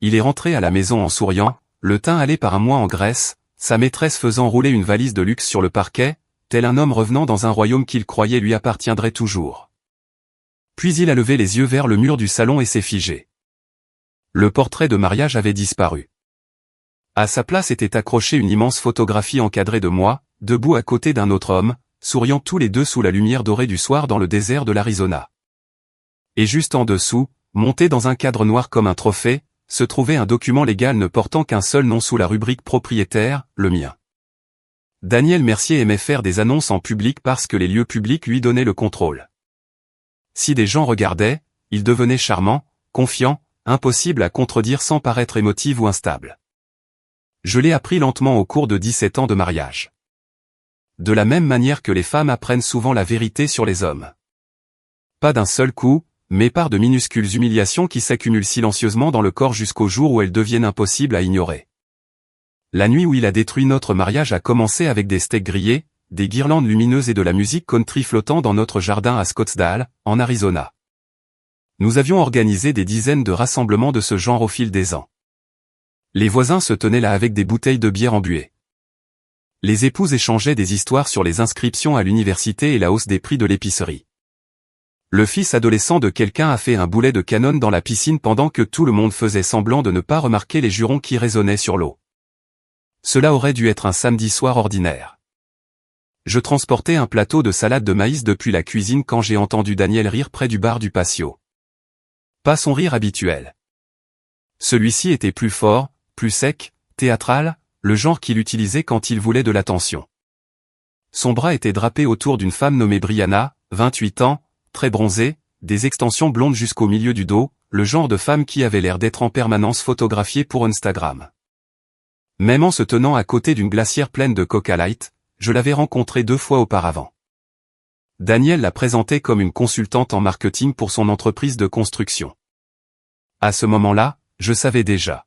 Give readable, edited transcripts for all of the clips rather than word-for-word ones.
il est rentré à la maison en souriant, le teint allé par un mois en Grèce, sa maîtresse faisant rouler une valise de luxe sur le parquet, tel un homme revenant dans un royaume qu'il croyait lui appartiendrait toujours. Puis il a levé les yeux vers le mur du salon et s'est figé. Le portrait de mariage avait disparu. À sa place était accrochée une immense photographie encadrée de moi, debout à côté d'un autre homme, souriant tous les deux sous la lumière dorée du soir dans le désert de l'Arizona. Et juste en dessous, monté dans un cadre noir comme un trophée, se trouvait un document légal ne portant qu'un seul nom sous la rubrique propriétaire, le mien. Daniel Mercier aimait faire des annonces en public parce que les lieux publics lui donnaient le contrôle. Si des gens regardaient, il devenait charmant, confiant, impossible à contredire sans paraître émotive ou instable. Je l'ai appris lentement au cours de 17 ans de mariage. De la même manière que les femmes apprennent souvent la vérité sur les hommes. Pas d'un seul coup, mais par de minuscules humiliations qui s'accumulent silencieusement dans le corps jusqu'au jour où elles deviennent impossibles à ignorer. La nuit où il a détruit notre mariage a commencé avec des steaks grillés, des guirlandes lumineuses et de la musique country flottant dans notre jardin à Scottsdale, en Arizona. Nous avions organisé des dizaines de rassemblements de ce genre au fil des ans. Les voisins se tenaient là avec des bouteilles de bière embuées. Les épouses échangeaient des histoires sur les inscriptions à l'université et la hausse des prix de l'épicerie. Le fils adolescent de quelqu'un a fait un boulet de canon dans la piscine pendant que tout le monde faisait semblant de ne pas remarquer les jurons qui résonnaient sur l'eau. Cela aurait dû être un samedi soir ordinaire. Je transportais un plateau de salade de maïs depuis la cuisine quand j'ai entendu Daniel rire près du bar du patio. Pas son rire habituel. Celui-ci était plus fort, plus sec, théâtral, le genre qu'il utilisait quand il voulait de l'attention. Son bras était drapé autour d'une femme nommée Brianna, 28 ans, très bronzée, des extensions blondes jusqu'au milieu du dos, le genre de femme qui avait l'air d'être en permanence photographiée pour Instagram. Même en se tenant à côté d'une glacière pleine de Coca Light, je l'avais rencontrée 2 fois auparavant. Daniel la présentait comme une consultante en marketing pour son entreprise de construction. À ce moment-là, je savais déjà.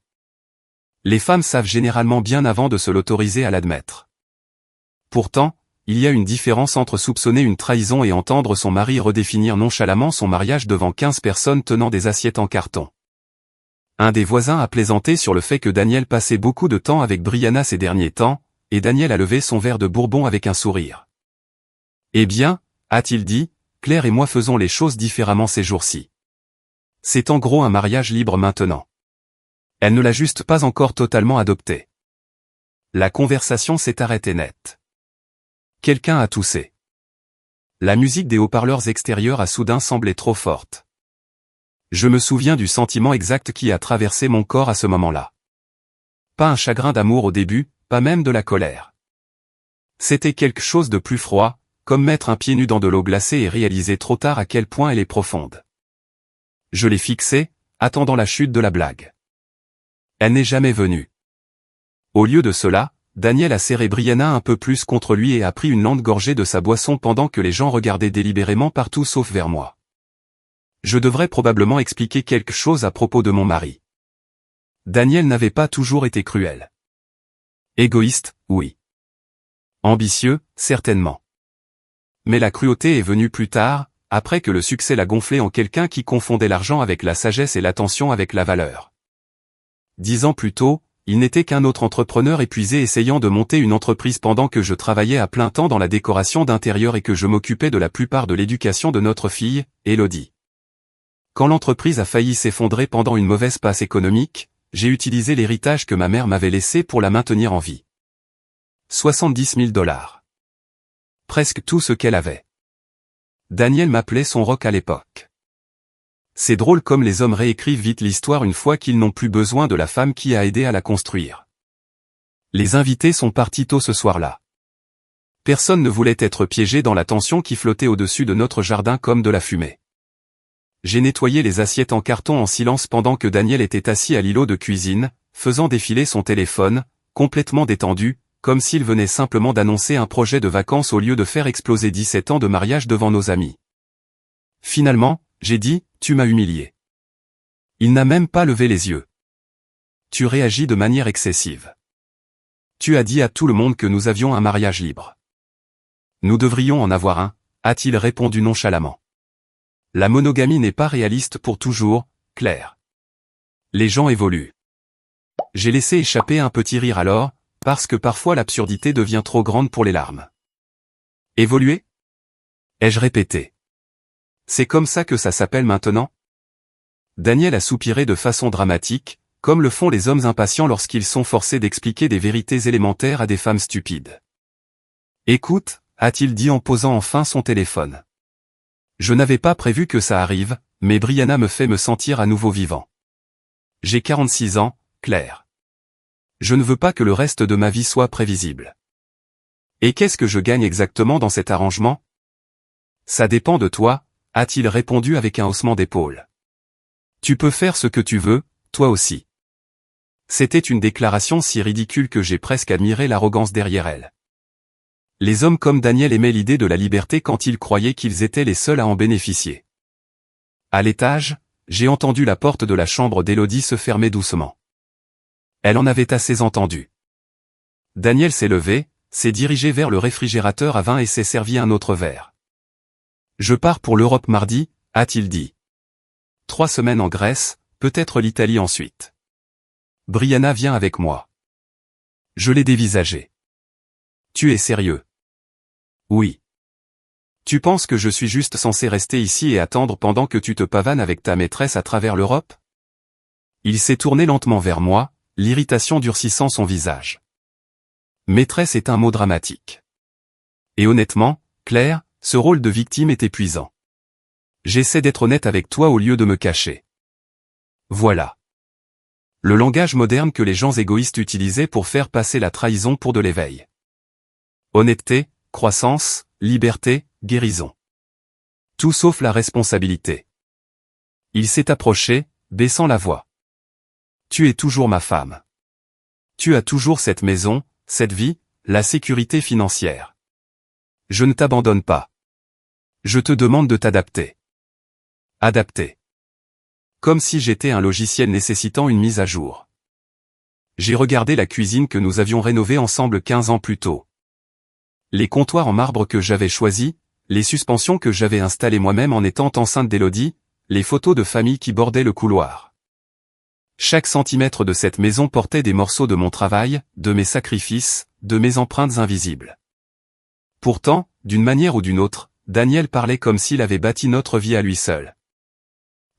Les femmes savent généralement bien avant de se l'autoriser à l'admettre. Pourtant, il y a une différence entre soupçonner une trahison et entendre son mari redéfinir nonchalamment son mariage devant 15 personnes tenant des assiettes en carton. Un des voisins a plaisanté sur le fait que Daniel passait beaucoup de temps avec Brianna ces derniers temps, et Daniel a levé son verre de bourbon avec un sourire. Eh bien, a-t-il dit, Claire et moi faisons les choses différemment ces jours-ci. C'est en gros un mariage libre maintenant. Elle ne l'a juste pas encore totalement adopté. La conversation s'est arrêtée net. Quelqu'un a toussé. La musique des haut-parleurs extérieurs a soudain semblé trop forte. Je me souviens du sentiment exact qui a traversé mon corps à ce moment-là. Pas un chagrin d'amour au début, pas même de la colère. C'était quelque chose de plus froid, comme mettre un pied nu dans de l'eau glacée et réaliser trop tard à quel point elle est profonde. Je l'ai fixée, attendant la chute de la blague. Elle n'est jamais venue. Au lieu de cela, Daniel a serré Brianna un peu plus contre lui et a pris une lente gorgée de sa boisson pendant que les gens regardaient délibérément partout sauf vers moi. Je devrais probablement expliquer quelque chose à propos de mon mari. Daniel n'avait pas toujours été cruel. Égoïste, oui. Ambitieux, certainement. Mais la cruauté est venue plus tard, après que le succès l'a gonflé en quelqu'un qui confondait l'argent avec la sagesse et l'attention avec la valeur. 10 ans plus tôt, il n'était qu'un autre entrepreneur épuisé essayant de monter une entreprise pendant que je travaillais à plein temps dans la décoration d'intérieur et que je m'occupais de la plupart de l'éducation de notre fille, Elodie. Quand l'entreprise a failli s'effondrer pendant une mauvaise passe économique, j'ai utilisé l'héritage que ma mère m'avait laissé pour la maintenir en vie. 70 000 $. Presque tout ce qu'elle avait. Daniel m'appelait son rock à l'époque. C'est drôle comme les hommes réécrivent vite l'histoire une fois qu'ils n'ont plus besoin de la femme qui a aidé à la construire. Les invités sont partis tôt ce soir-là. Personne ne voulait être piégé dans la tension qui flottait au-dessus de notre jardin comme de la fumée. J'ai nettoyé les assiettes en carton en silence pendant que Daniel était assis à l'îlot de cuisine, faisant défiler son téléphone, complètement détendu, comme s'il venait simplement d'annoncer un projet de vacances au lieu de faire exploser 17 ans de mariage devant nos amis. Finalement, j'ai dit, tu m'as humilié. Il n'a même pas levé les yeux. Tu réagis de manière excessive. Tu as dit à tout le monde que nous avions un mariage libre. Nous devrions en avoir un, a-t-il répondu nonchalamment. La monogamie n'est pas réaliste pour toujours, Claire. Les gens évoluent. J'ai laissé échapper un petit rire alors, parce que parfois l'absurdité devient trop grande pour les larmes. Évoluer? Ai-je répété. C'est comme ça que ça s'appelle maintenant? Daniel a soupiré de façon dramatique, comme le font les hommes impatients lorsqu'ils sont forcés d'expliquer des vérités élémentaires à des femmes stupides. Écoute, a-t-il dit en posant enfin son téléphone. Je n'avais pas prévu que ça arrive, mais Brianna me fait me sentir à nouveau vivant. J'ai 46 ans, Claire. Je ne veux pas que le reste de ma vie soit prévisible. Et qu'est-ce que je gagne exactement dans cet arrangement? Ça dépend de toi, a-t-il répondu avec un haussement d'épaule. Tu peux faire ce que tu veux, toi aussi. C'était une déclaration si ridicule que j'ai presque admiré l'arrogance derrière elle. Les hommes comme Daniel aimaient l'idée de la liberté quand ils croyaient qu'ils étaient les seuls à en bénéficier. À l'étage, j'ai entendu la porte de la chambre d'Élodie se fermer doucement. Elle en avait assez entendu. Daniel s'est levé, s'est dirigé vers le réfrigérateur à vin et s'est servi un autre verre. Je pars pour l'Europe mardi, a-t-il dit. 3 semaines en Grèce, peut-être l'Italie ensuite. Brianna vient avec moi. Je l'ai dévisagé. Tu es sérieux? Oui. Tu penses que je suis juste censé rester ici et attendre pendant que tu te pavanes avec ta maîtresse à travers l'Europe? Il s'est tourné lentement vers moi, l'irritation durcissant son visage. Maîtresse est un mot dramatique. Et honnêtement, Claire, ce rôle de victime est épuisant. J'essaie d'être honnête avec toi au lieu de me cacher. Voilà. Le langage moderne que les gens égoïstes utilisaient pour faire passer la trahison pour de l'éveil. Honnêteté, croissance, liberté, guérison. Tout sauf la responsabilité. Il s'est approché, baissant la voix. Tu es toujours ma femme. Tu as toujours cette maison, cette vie, la sécurité financière. Je ne t'abandonne pas. Je te demande de t'adapter. Adapter. Comme si j'étais un logiciel nécessitant une mise à jour. J'ai regardé la cuisine que nous avions rénovée ensemble 15 ans plus tôt. Les comptoirs en marbre que j'avais choisis, les suspensions que j'avais installées moi-même en étant enceinte d'Élodie, les photos de famille qui bordaient le couloir. Chaque centimètre de cette maison portait des morceaux de mon travail, de mes sacrifices, de mes empreintes invisibles. Pourtant, d'une manière ou d'une autre, Daniel parlait comme s'il avait bâti notre vie à lui seul.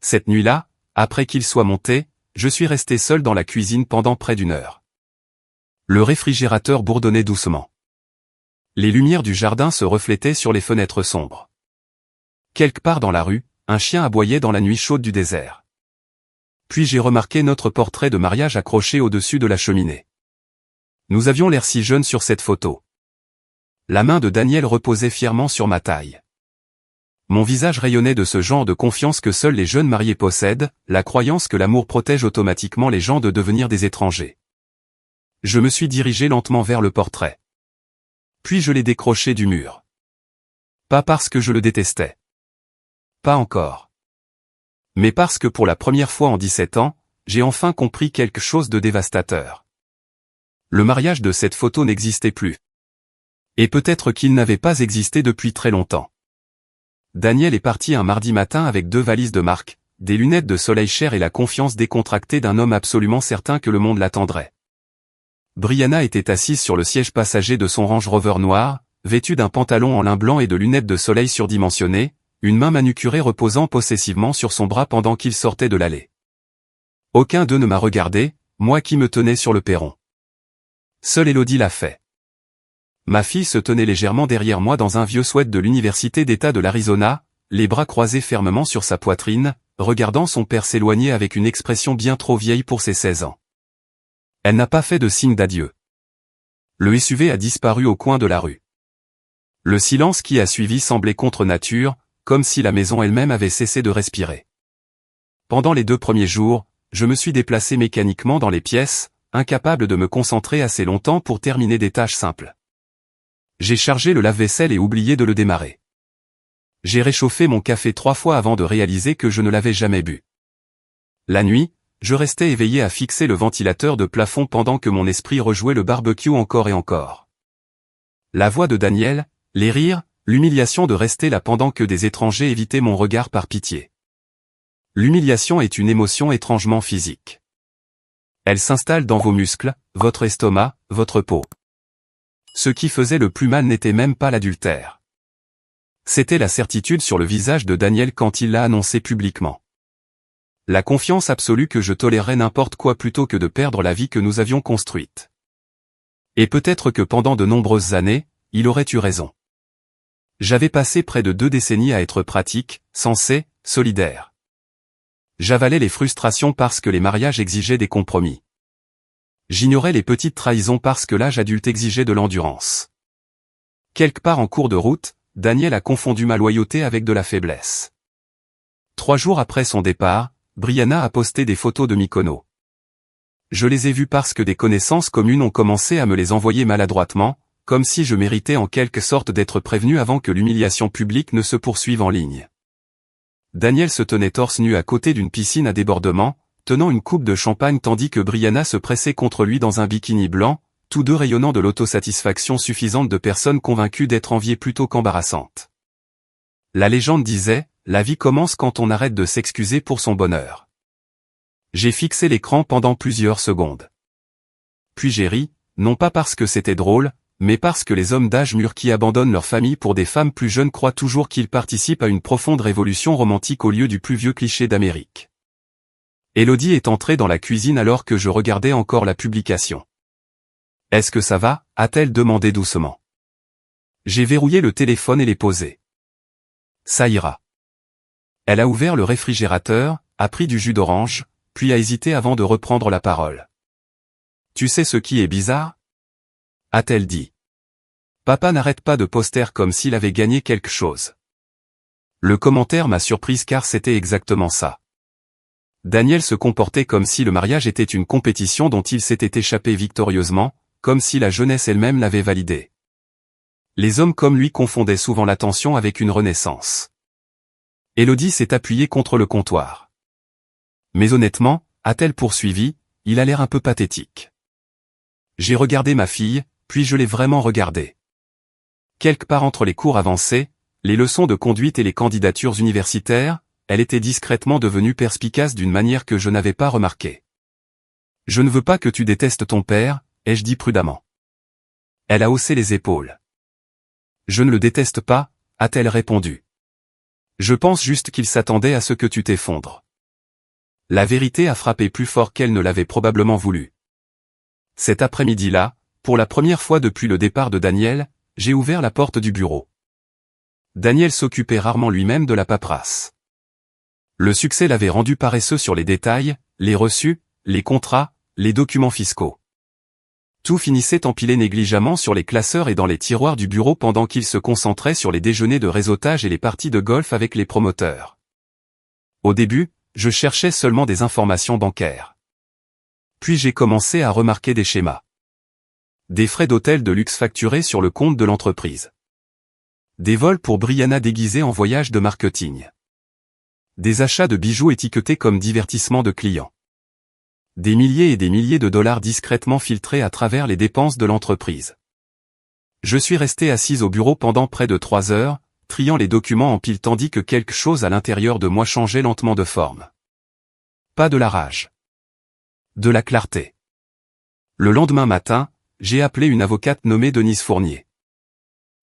Cette nuit-là, après qu'il soit monté, je suis resté seul dans la cuisine pendant près d'1 heure. Le réfrigérateur bourdonnait doucement. Les lumières du jardin se reflétaient sur les fenêtres sombres. Quelque part dans la rue, un chien aboyait dans la nuit chaude du désert. Puis j'ai remarqué notre portrait de mariage accroché au-dessus de la cheminée. Nous avions l'air si jeunes sur cette photo. La main de Daniel reposait fièrement sur ma taille. Mon visage rayonnait de ce genre de confiance que seuls les jeunes mariés possèdent, la croyance que l'amour protège automatiquement les gens de devenir des étrangers. Je me suis dirigé lentement vers le portrait. Puis je l'ai décroché du mur. Pas parce que je le détestais. Pas encore. Mais parce que pour la première fois en 17 ans, j'ai enfin compris quelque chose de dévastateur. Le mariage de cette photo n'existait plus. Et peut-être qu'il n'avait pas existé depuis très longtemps. Daniel est parti un mardi matin avec 2 valises de marque, des lunettes de soleil chères et la confiance décontractée d'un homme absolument certain que le monde l'attendrait. Brianna était assise sur le siège passager de son Range Rover noir, vêtue d'un pantalon en lin blanc et de lunettes de soleil surdimensionnées, une main manucurée reposant possessivement sur son bras pendant qu'il sortait de l'allée. Aucun d'eux ne m'a regardé, moi qui me tenais sur le perron. Seule Élodie l'a fait. Ma fille se tenait légèrement derrière moi dans un vieux sweat de l'université d'État de l'Arizona, les bras croisés fermement sur sa poitrine, regardant son père s'éloigner avec une expression bien trop vieille pour ses 16 ans. Elle n'a pas fait de signe d'adieu. Le SUV a disparu au coin de la rue. Le silence qui a suivi semblait contre nature, comme si la maison elle-même avait cessé de respirer. Pendant les 2 premiers jours, je me suis déplacé mécaniquement dans les pièces, incapable de me concentrer assez longtemps pour terminer des tâches simples. J'ai chargé le lave-vaisselle et oublié de le démarrer. J'ai réchauffé mon café 3 fois avant de réaliser que je ne l'avais jamais bu. La nuit, je restais éveillé à fixer le ventilateur de plafond pendant que mon esprit rejouait le barbecue encore et encore. La voix de Daniel, les rires, l'humiliation de rester là pendant que des étrangers évitaient mon regard par pitié. L'humiliation est une émotion étrangement physique. Elle s'installe dans vos muscles, votre estomac, votre peau. Ce qui faisait le plus mal n'était même pas l'adultère. C'était la certitude sur le visage de Daniel quand il l'a annoncé publiquement. La confiance absolue que je tolérerais n'importe quoi plutôt que de perdre la vie que nous avions construite. Et peut-être que pendant de nombreuses années, il aurait eu raison. J'avais passé près de 2 décennies à être pratique, sensé, solidaire. J'avalais les frustrations parce que les mariages exigeaient des compromis. J'ignorais les petites trahisons parce que l'âge adulte exigeait de l'endurance. Quelque part en cours de route, Daniel a confondu ma loyauté avec de la faiblesse. 3 jours après son départ, Brianna a posté des photos de Mykonos. Je les ai vues parce que des connaissances communes ont commencé à me les envoyer maladroitement, comme si je méritais en quelque sorte d'être prévenu avant que l'humiliation publique ne se poursuive en ligne. Daniel se tenait torse nu à côté d'une piscine à débordement, tenant une coupe de champagne tandis que Brianna se pressait contre lui dans un bikini blanc, tous deux rayonnant de l'autosatisfaction suffisante de personnes convaincues d'être enviées plutôt qu'embarrassantes. La légende disait, la vie commence quand on arrête de s'excuser pour son bonheur. J'ai fixé l'écran pendant plusieurs secondes. Puis j'ai ri, non pas parce que c'était drôle, mais parce que les hommes d'âge mûr qui abandonnent leur famille pour des femmes plus jeunes croient toujours qu'ils participent à une profonde révolution romantique au lieu du plus vieux cliché d'Amérique. Élodie est entrée dans la cuisine alors que je regardais encore la publication. « Est-ce que ça va ?» a-t-elle demandé doucement. J'ai verrouillé le téléphone et l'ai posé. « Ça ira. » Elle a ouvert le réfrigérateur, a pris du jus d'orange, puis a hésité avant de reprendre la parole. « Tu sais ce qui est bizarre ?» a-t-elle dit. Papa n'arrête pas de poster comme s'il avait gagné quelque chose. Le commentaire m'a surprise car c'était exactement ça. Daniel se comportait comme si le mariage était une compétition dont il s'était échappé victorieusement, comme si la jeunesse elle-même l'avait validé. Les hommes comme lui confondaient souvent l'attention avec une renaissance. Élodie s'est appuyée contre le comptoir. Mais honnêtement, a-t-elle poursuivi, il a l'air un peu pathétique. J'ai regardé ma fille, puis je l'ai vraiment regardée. Quelque part entre les cours avancés, les leçons de conduite et les candidatures universitaires, elle était discrètement devenue perspicace d'une manière que je n'avais pas remarquée. « Je ne veux pas que tu détestes ton père », ai-je dit prudemment. Elle a haussé les épaules. « Je ne le déteste pas », a-t-elle répondu. « Je pense juste qu'il s'attendait à ce que tu t'effondres. » La vérité a frappé plus fort qu'elle ne l'avait probablement voulu. Cet après-midi-là, pour la première fois depuis le départ de Daniel, j'ai ouvert la porte du bureau. Daniel s'occupait rarement lui-même de la paperasse. Le succès l'avait rendu paresseux sur les détails, les reçus, les contrats, les documents fiscaux. Tout finissait empilé négligemment sur les classeurs et dans les tiroirs du bureau pendant qu'il se concentrait sur les déjeuners de réseautage et les parties de golf avec les promoteurs. Au début, je cherchais seulement des informations bancaires. Puis j'ai commencé à remarquer des schémas. Des frais d'hôtel de luxe facturés sur le compte de l'entreprise. Des vols pour Brianna déguisés en voyage de marketing. Des achats de bijoux étiquetés comme divertissement de clients. Des milliers et des milliers de dollars discrètement filtrés à travers les dépenses de l'entreprise. Je suis resté assise au bureau pendant près de 3 heures, triant les documents en pile tandis que quelque chose à l'intérieur de moi changeait lentement de forme. Pas de la rage. De la clarté. Le lendemain matin, j'ai appelé une avocate nommée Denise Fournier.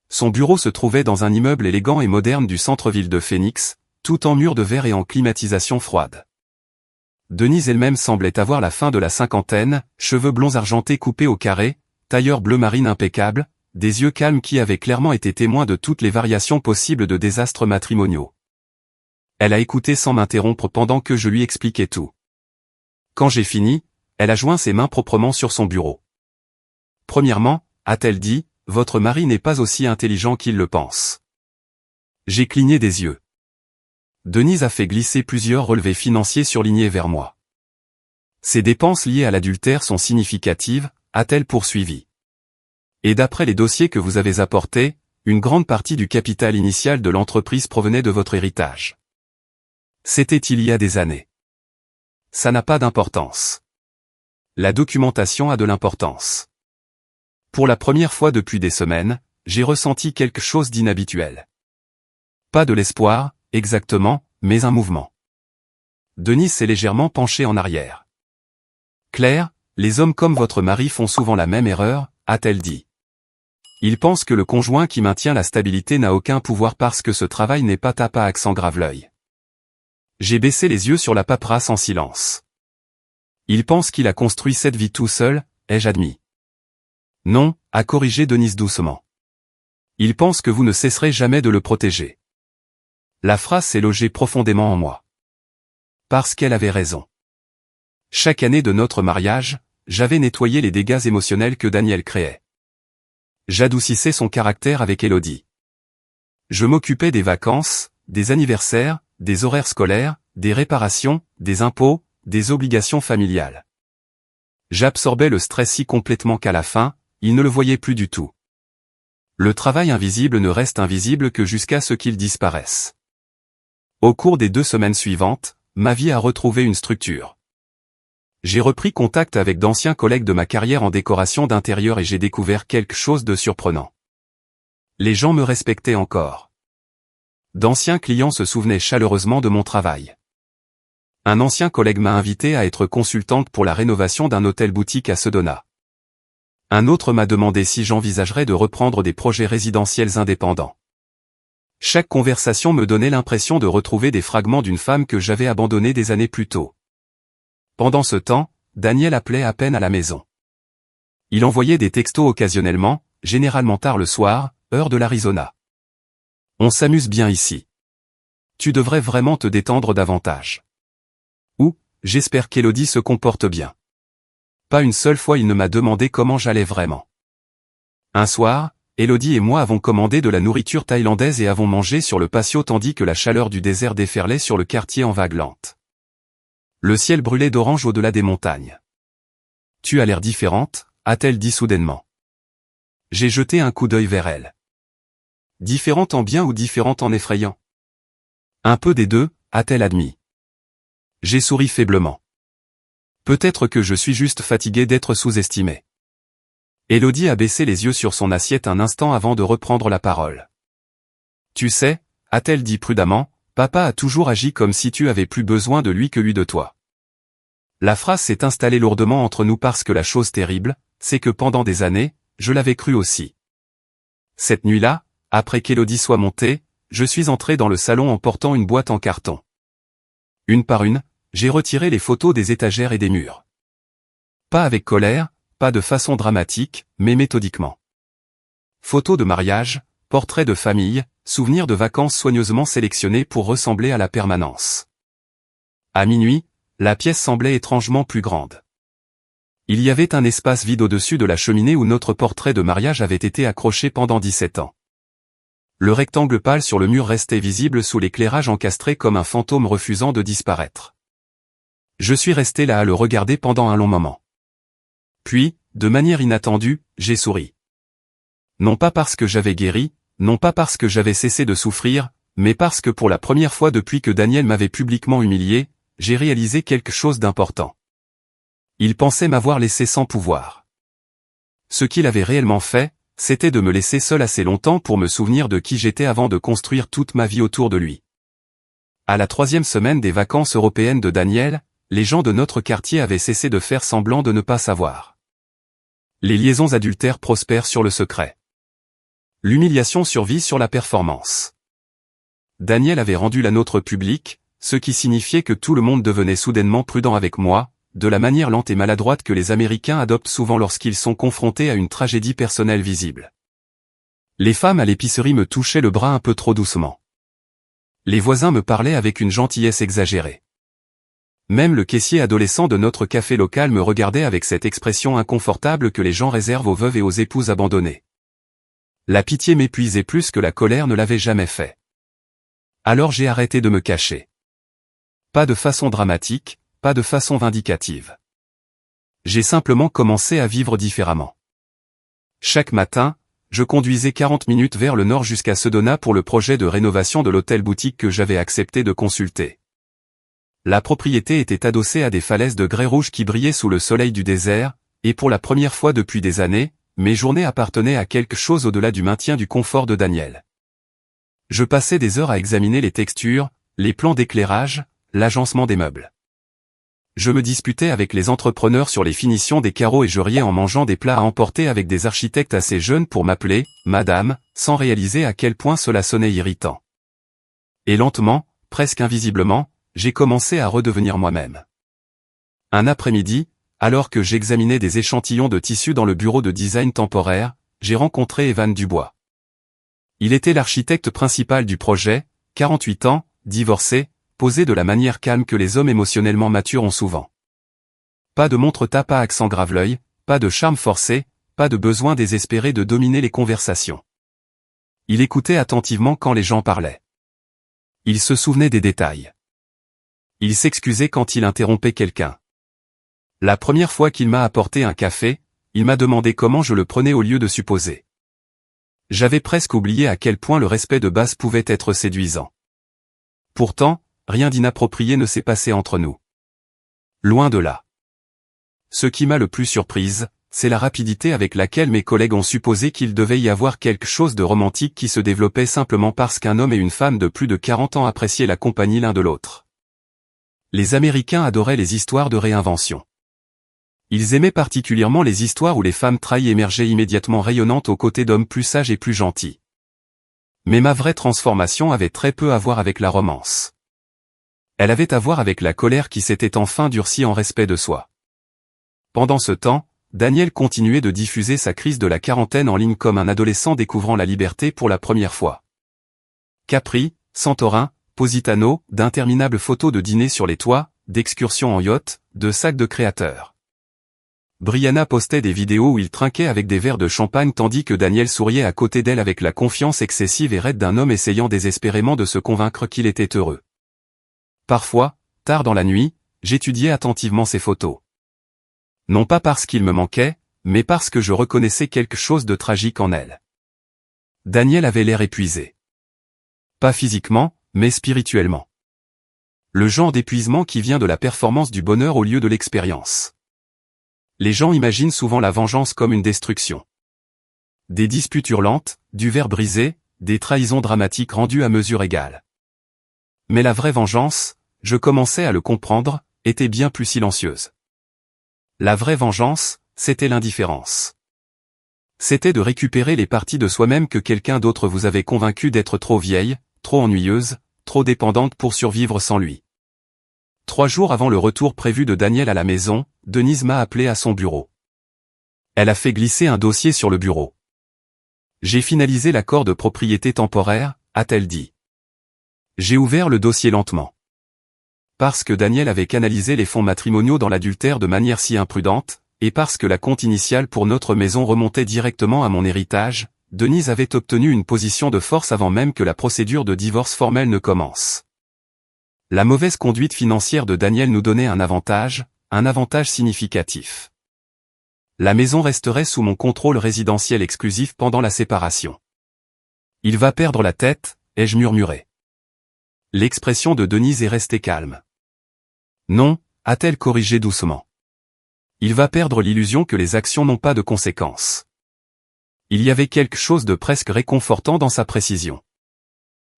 Son bureau se trouvait dans un immeuble élégant et moderne du centre-ville de Phoenix, tout en murs de verre et en climatisation froide. Denise elle-même semblait avoir la fin de la cinquantaine, cheveux blonds argentés coupés au carré, tailleur bleu marine impeccable, des yeux calmes qui avaient clairement été témoins de toutes les variations possibles de désastres matrimoniaux. Elle a écouté sans m'interrompre pendant que je lui expliquais tout. Quand j'ai fini, elle a joint ses mains proprement sur son bureau. Premièrement, a-t-elle dit, votre mari n'est pas aussi intelligent qu'il le pense. J'ai cligné des yeux. Denise a fait glisser plusieurs relevés financiers surlignés vers moi. Ces dépenses liées à l'adultère sont significatives, a-t-elle poursuivi. Et d'après les dossiers que vous avez apportés, une grande partie du capital initial de l'entreprise provenait de votre héritage. C'était il y a des années. Ça n'a pas d'importance. La documentation a de l'importance. Pour la première fois depuis des semaines, j'ai ressenti quelque chose d'inhabituel. Pas de l'espoir, exactement, mais un mouvement. Denise s'est légèrement penchée en arrière. Claire, les hommes comme votre mari font souvent la même erreur, a-t-elle dit. Ils pensent que le conjoint qui maintient la stabilité n'a aucun pouvoir parce que ce travail n'est pas tapa accent grave l'œil. J'ai baissé les yeux sur la paperasse en silence. Il pense qu'il a construit cette vie tout seul, ai-je admis. Non, a corrigé Denise doucement. Il pense que vous ne cesserez jamais de le protéger. La phrase s'est logée profondément en moi. Parce qu'elle avait raison. Chaque année de notre mariage, j'avais nettoyé les dégâts émotionnels que Daniel créait. J'adoucissais son caractère avec Élodie. Je m'occupais des vacances, des anniversaires, des horaires scolaires, des réparations, des impôts, des obligations familiales. J'absorbais le stress si complètement qu'à la fin, il ne le voyait plus du tout. Le travail invisible ne reste invisible que jusqu'à ce qu'il disparaisse. Au cours des 2 semaines suivantes, ma vie a retrouvé une structure. J'ai repris contact avec d'anciens collègues de ma carrière en décoration d'intérieur et j'ai découvert quelque chose de surprenant. Les gens me respectaient encore. D'anciens clients se souvenaient chaleureusement de mon travail. Un ancien collègue m'a invité à être consultante pour la rénovation d'un hôtel-boutique à Sedona. Un autre m'a demandé si j'envisagerais de reprendre des projets résidentiels indépendants. Chaque conversation me donnait l'impression de retrouver des fragments d'une femme que j'avais abandonnée des années plus tôt. Pendant ce temps, Daniel appelait à peine à la maison. Il envoyait des textos occasionnellement, généralement tard le soir, heure de l'Arizona. On s'amuse bien ici. Tu devrais vraiment te détendre davantage. Ou, j'espère qu'Élodie se comporte bien. Pas une seule fois il ne m'a demandé comment j'allais vraiment. Un soir, Élodie et moi avons commandé de la nourriture thaïlandaise et avons mangé sur le patio tandis que la chaleur du désert déferlait sur le quartier en vagues lentes. Le ciel brûlait d'orange au-delà des montagnes. Tu as l'air différente, a-t-elle dit soudainement. J'ai jeté un coup d'œil vers elle. Différente en bien ou différente en effrayant? Un peu des deux, a-t-elle admis. J'ai souri faiblement. Peut-être que je suis juste fatigué d'être sous-estimé. Élodie a baissé les yeux sur son assiette un instant avant de reprendre la parole. Tu sais, a-t-elle dit prudemment, papa a toujours agi comme si tu avais plus besoin de lui que lui de toi. La phrase s'est installée lourdement entre nous parce que la chose terrible, c'est que pendant des années, je l'avais cru aussi. Cette nuit-là, après qu'Élodie soit montée, je suis entré dans le salon en portant une boîte en carton. Une par une, j'ai retiré les photos des étagères et des murs. Pas avec colère, pas de façon dramatique, mais méthodiquement. Photos de mariage, portraits de famille, souvenirs de vacances soigneusement sélectionnés pour ressembler à la permanence. À minuit, la pièce semblait étrangement plus grande. Il y avait un espace vide au-dessus de la cheminée où notre portrait de mariage avait été accroché pendant 17 ans. Le rectangle pâle sur le mur restait visible sous l'éclairage encastré comme un fantôme refusant de disparaître. Je suis resté là à le regarder pendant un long moment. Puis, de manière inattendue, j'ai souri. Non pas parce que j'avais guéri, non pas parce que j'avais cessé de souffrir, mais parce que pour la première fois depuis que Daniel m'avait publiquement humilié, j'ai réalisé quelque chose d'important. Il pensait m'avoir laissé sans pouvoir. Ce qu'il avait réellement fait, c'était de me laisser seul assez longtemps pour me souvenir de qui j'étais avant de construire toute ma vie autour de lui. À la 3e semaine des vacances européennes de Daniel, les gens de notre quartier avaient cessé de faire semblant de ne pas savoir. Les liaisons adultères prospèrent sur le secret. L'humiliation survit sur la performance. Daniel avait rendu la nôtre publique, ce qui signifiait que tout le monde devenait soudainement prudent avec moi, de la manière lente et maladroite que les Américains adoptent souvent lorsqu'ils sont confrontés à une tragédie personnelle visible. Les femmes à l'épicerie me touchaient le bras un peu trop doucement. Les voisins me parlaient avec une gentillesse exagérée. Même le caissier adolescent de notre café local me regardait avec cette expression inconfortable que les gens réservent aux veuves et aux épouses abandonnées. La pitié m'épuisait plus que la colère ne l'avait jamais fait. Alors j'ai arrêté de me cacher. Pas de façon dramatique, pas de façon vindicative. J'ai simplement commencé à vivre différemment. Chaque matin, je conduisais 40 minutes vers le nord jusqu'à Sedona pour le projet de rénovation de l'hôtel-boutique que j'avais accepté de consulter. La propriété était adossée à des falaises de grès rouge qui brillaient sous le soleil du désert, et pour la première fois depuis des années, mes journées appartenaient à quelque chose au-delà du maintien du confort de Daniel. Je passais des heures à examiner les textures, les plans d'éclairage, l'agencement des meubles. Je me disputais avec les entrepreneurs sur les finitions des carreaux et je riais en mangeant des plats à emporter avec des architectes assez jeunes pour m'appeler « Madame », sans réaliser à quel point cela sonnait irritant. Et lentement, presque invisiblement, j'ai commencé à redevenir moi-même. Un après-midi, alors que j'examinais des échantillons de tissus dans le bureau de design temporaire, j'ai rencontré Evan Dubois. Il était l'architecte principal du projet, 48 ans, divorcé, posé de la manière calme que les hommes émotionnellement matures ont souvent. Pas de montre-tape à accent grave-l'œil, pas de charme forcé, pas de besoin désespéré de dominer les conversations. Il écoutait attentivement quand les gens parlaient. Il se souvenait des détails. Il s'excusait quand il interrompait quelqu'un. La première fois qu'il m'a apporté un café, il m'a demandé comment je le prenais au lieu de supposer. J'avais presque oublié à quel point le respect de base pouvait être séduisant. Pourtant, rien d'inapproprié ne s'est passé entre nous. Loin de là. Ce qui m'a le plus surprise, c'est la rapidité avec laquelle mes collègues ont supposé qu'il devait y avoir quelque chose de romantique qui se développait simplement parce qu'un homme et une femme de plus de 40 ans appréciaient la compagnie l'un de l'autre. Les Américains adoraient les histoires de réinvention. Ils aimaient particulièrement les histoires où les femmes trahies émergeaient immédiatement rayonnantes aux côtés d'hommes plus sages et plus gentils. Mais ma vraie transformation avait très peu à voir avec la romance. Elle avait à voir avec la colère qui s'était enfin durcie en respect de soi. Pendant ce temps, Daniel continuait de diffuser sa crise de la quarantaine en ligne comme un adolescent découvrant la liberté pour la première fois. Capri, Santorin, Positano, d'interminables photos de dîners sur les toits, d'excursions en yacht, de sacs de créateurs. Brianna postait des vidéos où il trinquait avec des verres de champagne tandis que Daniel souriait à côté d'elle avec la confiance excessive et raide d'un homme essayant désespérément de se convaincre qu'il était heureux. Parfois, tard dans la nuit, j'étudiais attentivement ces photos. Non pas parce qu'il me manquait, mais parce que je reconnaissais quelque chose de tragique en elle. Daniel avait l'air épuisé. Pas physiquement, mais spirituellement. Le genre d'épuisement qui vient de la performance du bonheur au lieu de l'expérience. Les gens imaginent souvent la vengeance comme une destruction. Des disputes hurlantes, du verre brisé, des trahisons dramatiques rendues à mesure égale. Mais la vraie vengeance, je commençais à le comprendre, était bien plus silencieuse. La vraie vengeance, c'était l'indifférence. C'était de récupérer les parties de soi-même que quelqu'un d'autre vous avait convaincu d'être trop vieille, trop ennuyeuse, trop dépendante pour survivre sans lui. 3 jours avant le retour prévu de Daniel à la maison, Denise m'a appelé à son bureau. Elle a fait glisser un dossier sur le bureau. J'ai finalisé l'accord de propriété temporaire, a-t-elle dit. J'ai ouvert le dossier lentement. Parce que Daniel avait canalisé les fonds matrimoniaux dans l'adultère de manière si imprudente, et parce que la compte initiale pour notre maison remontait directement à mon héritage, Denise avait obtenu une position de force avant même que la procédure de divorce formelle ne commence. La mauvaise conduite financière de Daniel nous donnait un avantage significatif. La maison resterait sous mon contrôle résidentiel exclusif pendant la séparation. Il va perdre la tête, ai-je murmuré. L'expression de Denise est restée calme. Non, a-t-elle corrigé doucement. Il va perdre l'illusion que les actions n'ont pas de conséquences. Il y avait quelque chose de presque réconfortant dans sa précision.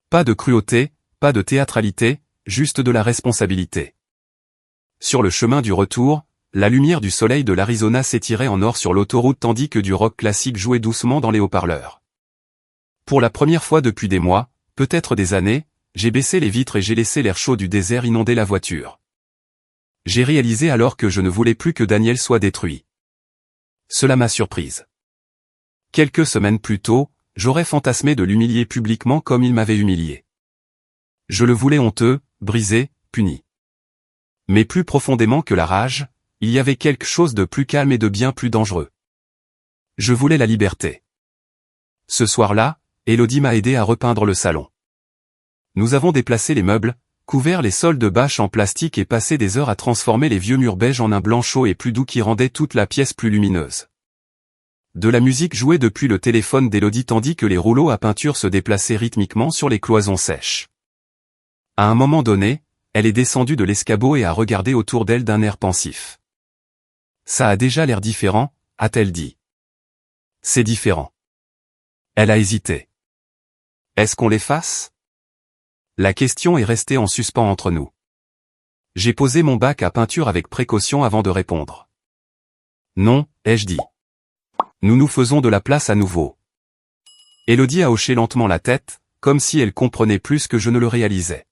Pas de cruauté, pas de théâtralité, juste de la responsabilité. Sur le chemin du retour, la lumière du soleil de l'Arizona s'étirait en or sur l'autoroute tandis que du rock classique jouait doucement dans les haut-parleurs. Pour la première fois depuis des mois, peut-être des années, j'ai baissé les vitres et j'ai laissé l'air chaud du désert inonder la voiture. J'ai réalisé alors que je ne voulais plus que Daniel soit détruit. Cela m'a surprise. Quelques semaines plus tôt, j'aurais fantasmé de l'humilier publiquement comme il m'avait humilié. Je le voulais honteux, brisé, puni. Mais plus profondément que la rage, il y avait quelque chose de plus calme et de bien plus dangereux. Je voulais la liberté. Ce soir-là, Élodie m'a aidé à repeindre le salon. Nous avons déplacé les meubles, couvert les sols de bâches en plastique et passé des heures à transformer les vieux murs beiges en un blanc chaud et plus doux qui rendait toute la pièce plus lumineuse. De la musique jouait depuis le téléphone d'Élodie tandis que les rouleaux à peinture se déplaçaient rythmiquement sur les cloisons sèches. À un moment donné, elle est descendue de l'escabeau et a regardé autour d'elle d'un air pensif. Ça a déjà l'air différent, a-t-elle dit. C'est différent. Elle a hésité. Est-ce qu'on l'efface ? La question est restée en suspens entre nous. J'ai posé mon bac à peinture avec précaution avant de répondre. Non, ai-je dit. Nous nous faisons de la place à nouveau. Élodie a hoché lentement la tête, comme si elle comprenait plus que je ne le réalisais.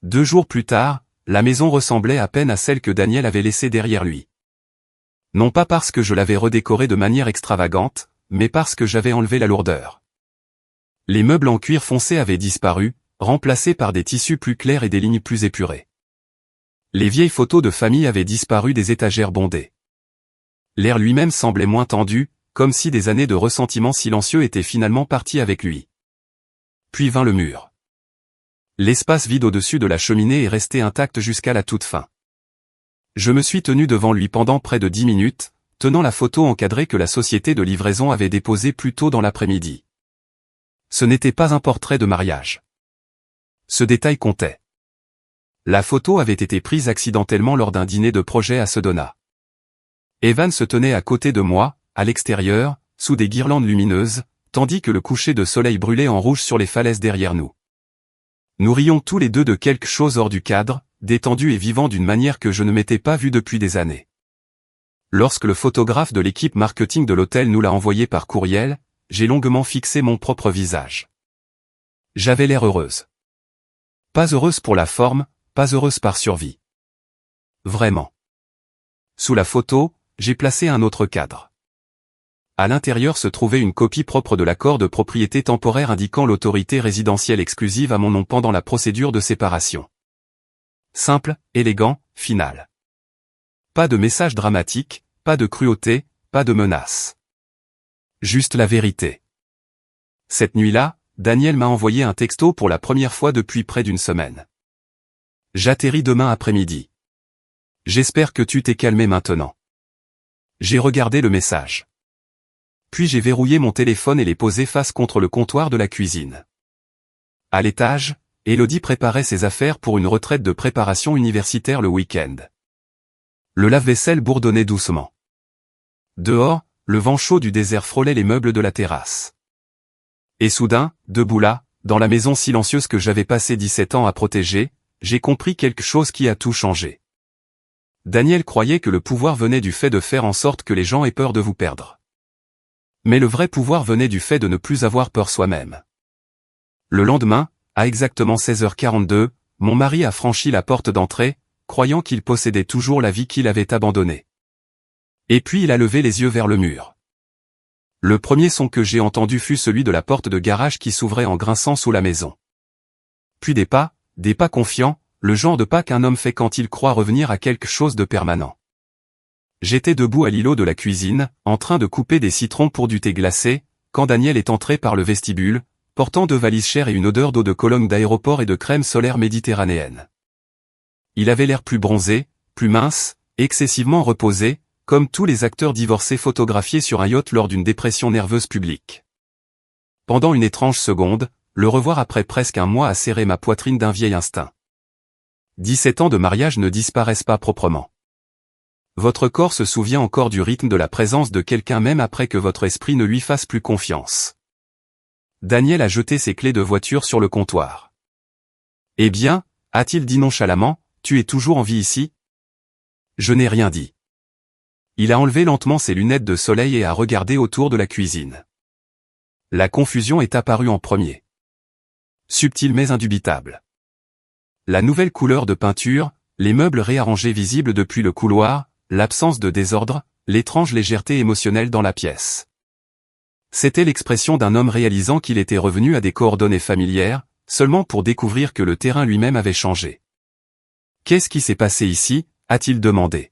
2 jours plus tard, la maison ressemblait à peine à celle que Daniel avait laissée derrière lui. Non pas parce que je l'avais redécorée de manière extravagante, mais parce que j'avais enlevé la lourdeur. Les meubles en cuir foncé avaient disparu, remplacés par des tissus plus clairs et des lignes plus épurées. Les vieilles photos de famille avaient disparu des étagères bondées. L'air lui-même semblait moins tendu, comme si des années de ressentiment silencieux étaient finalement parties avec lui. Puis vint le mur. L'espace vide au-dessus de la cheminée est resté intact jusqu'à la toute fin. Je me suis tenu devant lui pendant près de 10 minutes, tenant la photo encadrée que la société de livraison avait déposée plus tôt dans l'après-midi. Ce n'était pas un portrait de mariage. Ce détail comptait. La photo avait été prise accidentellement lors d'un dîner de projet à Sedona. Evan se tenait à côté de moi, à l'extérieur, sous des guirlandes lumineuses, tandis que le coucher de soleil brûlait en rouge sur les falaises derrière nous. Nous rions tous les deux de quelque chose hors du cadre, détendu et vivant d'une manière que je ne m'étais pas vu depuis des années. Lorsque le photographe de l'équipe marketing de l'hôtel nous l'a envoyé par courriel, j'ai longuement fixé mon propre visage. J'avais l'air heureuse. Pas heureuse pour la forme, pas heureuse par survie. Vraiment. Sous la photo, j'ai placé un autre cadre. À l'intérieur se trouvait une copie propre de l'accord de propriété temporaire indiquant l'autorité résidentielle exclusive à mon nom pendant la procédure de séparation. Simple, élégant, final. Pas de message dramatique, pas de cruauté, pas de menace. Juste la vérité. Cette nuit-là, Daniel m'a envoyé un texto pour la première fois depuis près d'une semaine. J'atterris demain après-midi. J'espère que tu t'es calmé maintenant. J'ai regardé le message. Puis j'ai verrouillé mon téléphone et l'ai posé face contre le comptoir de la cuisine. À l'étage, Élodie préparait ses affaires pour une retraite de préparation universitaire le week-end. Le lave-vaisselle bourdonnait doucement. Dehors, le vent chaud du désert frôlait les meubles de la terrasse. Et soudain, debout là, dans la maison silencieuse que j'avais passé 17 ans à protéger, j'ai compris quelque chose qui a tout changé. Daniel croyait que le pouvoir venait du fait de faire en sorte que les gens aient peur de vous perdre. Mais le vrai pouvoir venait du fait de ne plus avoir peur soi-même. Le lendemain, à exactement 16h42, mon mari a franchi la porte d'entrée, croyant qu'il possédait toujours la vie qu'il avait abandonnée. Et puis il a levé les yeux vers le mur. Le premier son que j'ai entendu fut celui de la porte de garage qui s'ouvrait en grinçant sous la maison. Puis des pas confiants, le genre de pas qu'un homme fait quand il croit revenir à quelque chose de permanent. J'étais debout à l'îlot de la cuisine, en train de couper des citrons pour du thé glacé, quand Daniel est entré par le vestibule, portant 2 valises chères et une odeur d'eau de Cologne d'aéroport et de crème solaire méditerranéenne. Il avait l'air plus bronzé, plus mince, excessivement reposé, comme tous les acteurs divorcés photographiés sur un yacht lors d'une dépression nerveuse publique. Pendant une étrange seconde, le revoir après presque un mois a serré ma poitrine d'un vieil instinct. 17 ans de mariage ne disparaissent pas proprement. Votre corps se souvient encore du rythme de la présence de quelqu'un même après que votre esprit ne lui fasse plus confiance. Daniel a jeté ses clés de voiture sur le comptoir. Eh bien, a-t-il dit nonchalamment, tu es toujours en vie ici? Je n'ai rien dit. Il a enlevé lentement ses lunettes de soleil et a regardé autour de la cuisine. La confusion est apparue en premier. Subtile mais indubitable. La nouvelle couleur de peinture, les meubles réarrangés visibles depuis le couloir, l'absence de désordre, l'étrange légèreté émotionnelle dans la pièce. C'était l'expression d'un homme réalisant qu'il était revenu à des coordonnées familières, seulement pour découvrir que le terrain lui-même avait changé. Qu'est-ce qui s'est passé ici, a-t-il demandé.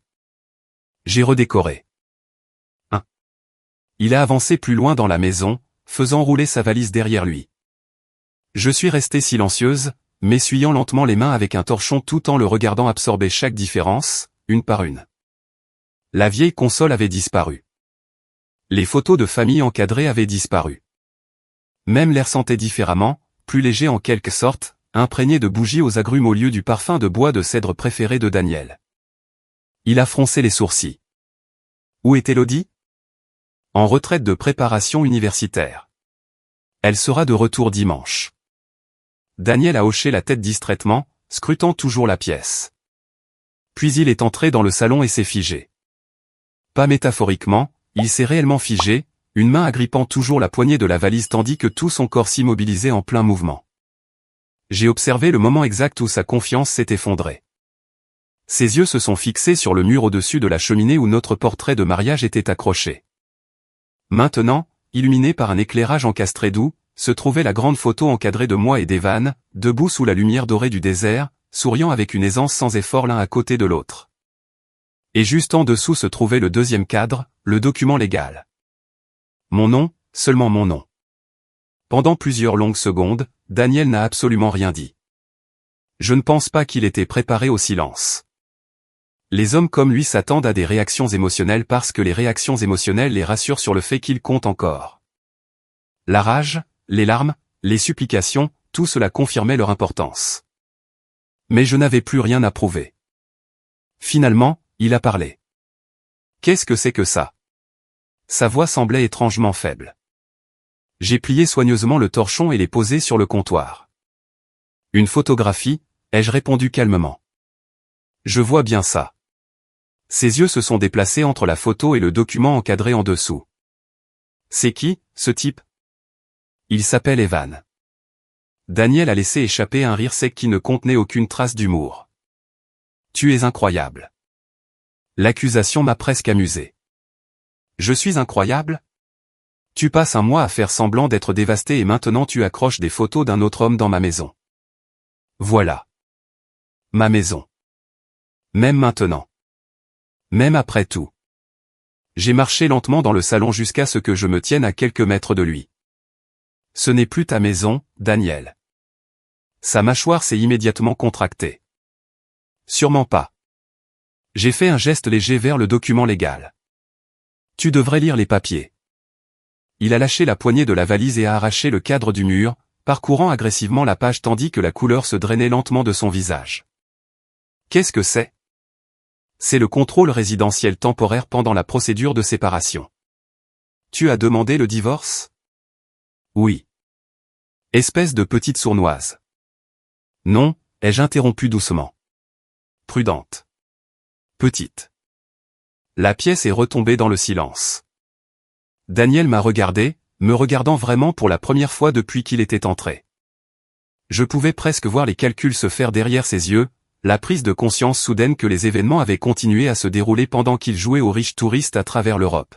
J'ai redécoré. Il a avancé plus loin dans la maison, faisant rouler sa valise derrière lui. Je suis restée silencieuse, m'essuyant lentement les mains avec un torchon tout en le regardant absorber chaque différence, une par une. La vieille console avait disparu. Les photos de famille encadrées avaient disparu. Même l'air sentait différemment, plus léger en quelque sorte, imprégné de bougies aux agrumes au lieu du parfum de bois de cèdre préféré de Daniel. Il a froncé les sourcils. Où est Élodie? En retraite de préparation universitaire. Elle sera de retour dimanche. Daniel a hoché la tête distraitement, scrutant toujours la pièce. Puis il est entré dans le salon et s'est figé. Pas métaphoriquement, il s'est réellement figé, une main agrippant toujours la poignée de la valise tandis que tout son corps s'immobilisait en plein mouvement. J'ai observé le moment exact où sa confiance s'est effondrée. Ses yeux se sont fixés sur le mur au-dessus de la cheminée où notre portrait de mariage était accroché. Maintenant, illuminé par un éclairage encastré doux, se trouvait la grande photo encadrée de moi et d'Evan, debout sous la lumière dorée du désert, souriant avec une aisance sans effort l'un à côté de l'autre. Et juste en dessous se trouvait le deuxième cadre, le document légal. Mon nom, seulement mon nom. Pendant plusieurs longues secondes, Daniel n'a absolument rien dit. Je ne pense pas qu'il était préparé au silence. Les hommes comme lui s'attendent à des réactions émotionnelles parce que les réactions émotionnelles les rassurent sur le fait qu'ils comptent encore. La rage, les larmes, les supplications, tout cela confirmait leur importance. Mais je n'avais plus rien à prouver. Finalement, il a parlé. Qu'est-ce que c'est que ça? Sa voix semblait étrangement faible. J'ai plié soigneusement le torchon et l'ai posé sur le comptoir. Une photographie, ai-je répondu calmement. Je vois bien ça. Ses yeux se sont déplacés entre la photo et le document encadré en dessous. C'est qui, ce type? Il s'appelle Evan. Daniel a laissé échapper un rire sec qui ne contenait aucune trace d'humour. Tu es incroyable. L'accusation m'a presque amusé. Je suis incroyable? Tu passes un mois à faire semblant d'être dévasté et maintenant tu accroches des photos d'un autre homme dans ma maison. Voilà. Ma maison. Même maintenant. Même après tout. J'ai marché lentement dans le salon jusqu'à ce que je me tienne à quelques mètres de lui. Ce n'est plus ta maison, Daniel. Sa mâchoire s'est immédiatement contractée. Sûrement pas. J'ai fait un geste léger vers le document légal. Tu devrais lire les papiers. Il a lâché la poignée de la valise et a arraché le cadre du mur, parcourant agressivement la page tandis que la couleur se drainait lentement de son visage. Qu'est-ce que c'est? C'est le contrôle résidentiel temporaire pendant la procédure de séparation. Tu as demandé le divorce? Oui. Espèce de petite sournoise. Non, ai-je interrompu doucement. Prudente. Petite. La pièce est retombée dans le silence. Daniel m'a regardé, me regardant vraiment pour la première fois depuis qu'il était entré. Je pouvais presque voir les calculs se faire derrière ses yeux, la prise de conscience soudaine que les événements avaient continué à se dérouler pendant qu'il jouait aux riches touristes à travers l'Europe.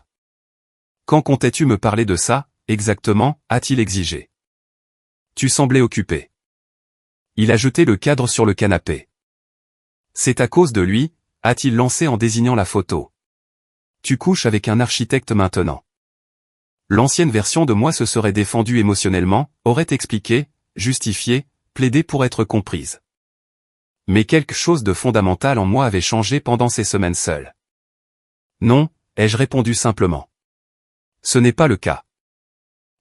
Quand comptais-tu me parler de ça, exactement, a-t-il exigé. Tu semblais occupé. Il a jeté le cadre sur le canapé. C'est à cause de lui, a-t-il lancé en désignant la photo. Tu couches avec un architecte maintenant. L'ancienne version de moi se serait défendue émotionnellement, aurait expliqué, justifié, plaidé pour être comprise. Mais quelque chose de fondamental en moi avait changé pendant ces semaines seules. Non, ai-je répondu simplement. Ce n'est pas le cas.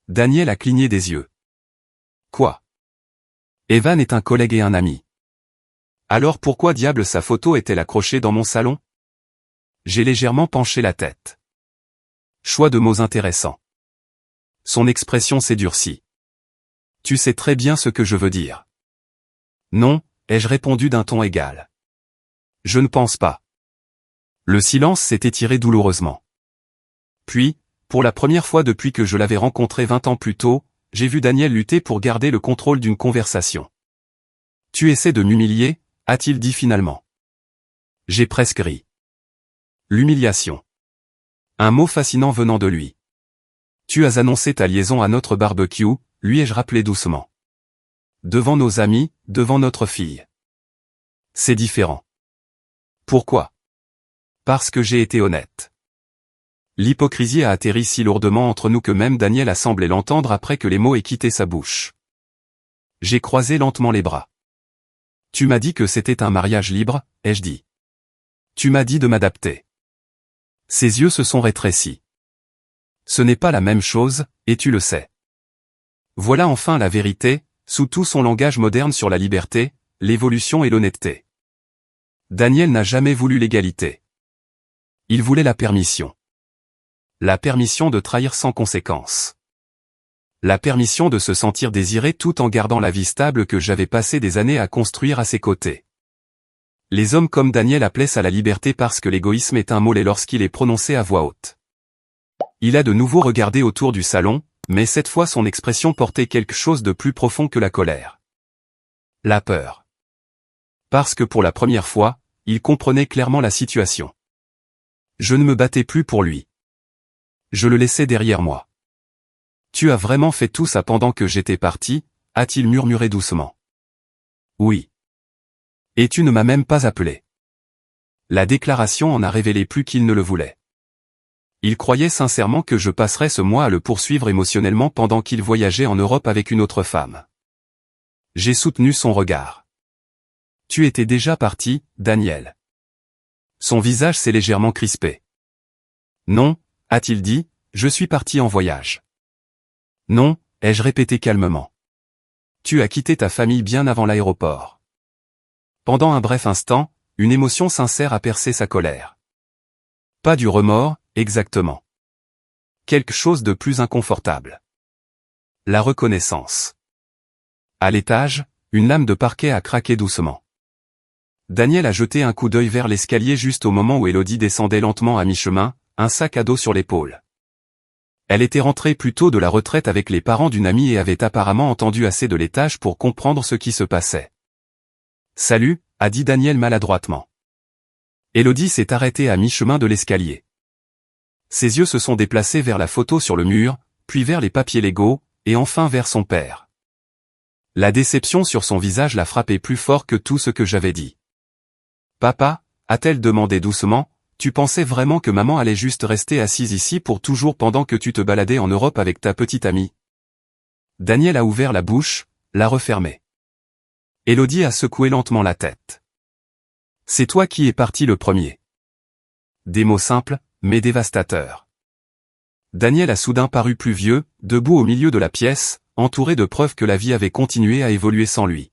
Daniel a cligné des yeux. Quoi? Evan est un collègue et un ami. Alors pourquoi diable sa photo est-elle accrochée dans mon salon? J'ai légèrement penché la tête. Choix de mots intéressant. Son expression s'est durcie. Tu sais très bien ce que je veux dire. Non, ai-je répondu d'un ton égal. Je ne pense pas. Le silence s'est étiré douloureusement. Puis, pour la première fois depuis que je l'avais rencontré 20 ans plus tôt, j'ai vu Daniel lutter pour garder le contrôle d'une conversation. Tu essaies de m'humilier, a-t-il dit finalement. J'ai presque ri. L'humiliation. Un mot fascinant venant de lui. Tu as annoncé ta liaison à notre barbecue, lui ai-je rappelé doucement. Devant nos amis, devant notre fille. C'est différent. Pourquoi? Parce que j'ai été honnête. L'hypocrisie a atterri si lourdement entre nous que même Daniel a semblé l'entendre après que les mots aient quitté sa bouche. J'ai croisé lentement les bras. Tu m'as dit que c'était un mariage libre, ai-je dit. Tu m'as dit de m'adapter. Ses yeux se sont rétrécis. Ce n'est pas la même chose, et tu le sais. Voilà enfin la vérité, sous tout son langage moderne sur la liberté, l'évolution et l'honnêteté. Daniel n'a jamais voulu l'égalité. Il voulait la permission. La permission de trahir sans conséquence. La permission de se sentir désiré tout en gardant la vie stable que j'avais passé des années à construire à ses côtés. Les hommes comme Daniel appelaient ça la liberté parce que l'égoïsme est un mot laid lorsqu'il est prononcé à voix haute. Il a de nouveau regardé autour du salon, mais cette fois son expression portait quelque chose de plus profond que la colère. La peur. Parce que pour la première fois, il comprenait clairement la situation. Je ne me battais plus pour lui. Je le laissais derrière moi. Tu as vraiment fait tout ça pendant que j'étais parti, a-t-il murmuré doucement. Oui. Et tu ne m'as même pas appelé. La déclaration en a révélé plus qu'il ne le voulait. Il croyait sincèrement que je passerais ce mois à le poursuivre émotionnellement pendant qu'il voyageait en Europe avec une autre femme. J'ai soutenu son regard. Tu étais déjà parti, Daniel. Son visage s'est légèrement crispé. Non, a-t-il dit, je suis parti en voyage. Non, ai-je répété calmement. Tu as quitté ta famille bien avant l'aéroport. Pendant un bref instant, une émotion sincère a percé sa colère. Pas du remords, exactement. Quelque chose de plus inconfortable. La reconnaissance. À l'étage, une lame de parquet a craqué doucement. Daniel a jeté un coup d'œil vers l'escalier juste au moment où Élodie descendait lentement à mi-chemin, un sac à dos sur l'épaule. Elle était rentrée plus tôt de la retraite avec les parents d'une amie et avait apparemment entendu assez de l'étage pour comprendre ce qui se passait. Salut, a dit Daniel maladroitement. Élodie s'est arrêtée à mi-chemin de l'escalier. Ses yeux se sont déplacés vers la photo sur le mur, puis vers les papiers légaux, et enfin vers son père. La déception sur son visage l'a frappé plus fort que tout ce que j'avais dit. Papa, a-t-elle demandé doucement, tu pensais vraiment que maman allait juste rester assise ici pour toujours pendant que tu te baladais en Europe avec ta petite amie? Daniel a ouvert la bouche, l'a refermée. Élodie a secoué lentement la tête. C'est toi qui es parti le premier. Des mots simples, mais dévastateurs. Daniel a soudain paru plus vieux, debout au milieu de la pièce, entouré de preuves que la vie avait continué à évoluer sans lui.